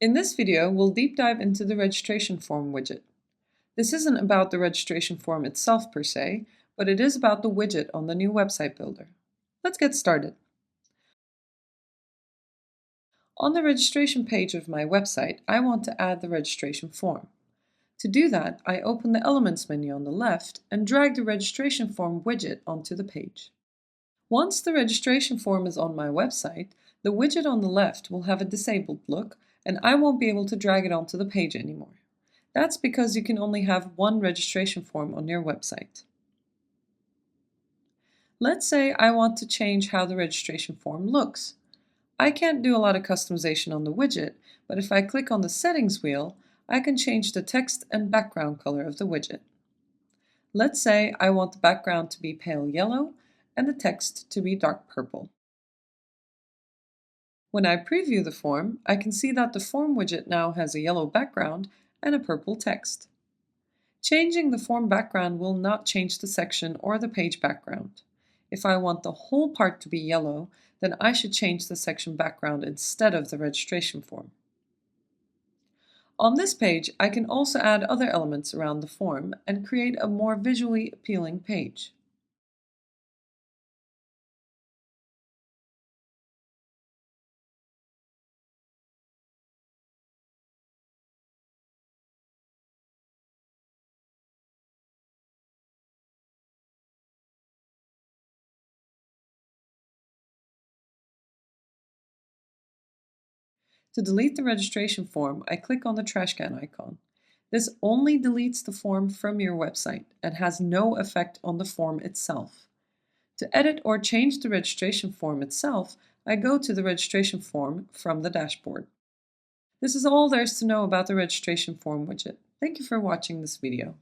In this video, we'll deep dive into the registration form widget. This isn't about the registration form itself per se, but it is about the widget on the new website builder. Let's get started. On the registration page of my website, I want to add the registration form. To do that, I open the Elements menu on the left and drag the registration form widget onto the page. Once the registration form is on my website, the widget on the left will have a disabled look and I won't be able to drag it onto the page anymore. That's because you can only have one registration form on your website. Let's say I want to change how the registration form looks. I can't do a lot of customization on the widget, but if I click on the settings wheel, I can change the text and background color of the widget. Let's say I want the background to be pale yellow and the text to be dark purple. When I preview the form, I can see that the form widget now has a yellow background and a purple text. Changing the form background will not change the section or the page background. If I want the whole part to be yellow, then I should change the section background instead of the registration form. On this page, I can also add other elements around the form and create a more visually appealing page. To delete the registration form, I click on the trash can icon. This only deletes the form from your website and has no effect on the form itself. To edit or change the registration form itself, I go to the registration form from the dashboard. This is all there is to know about the registration form widget. Thank you for watching this video.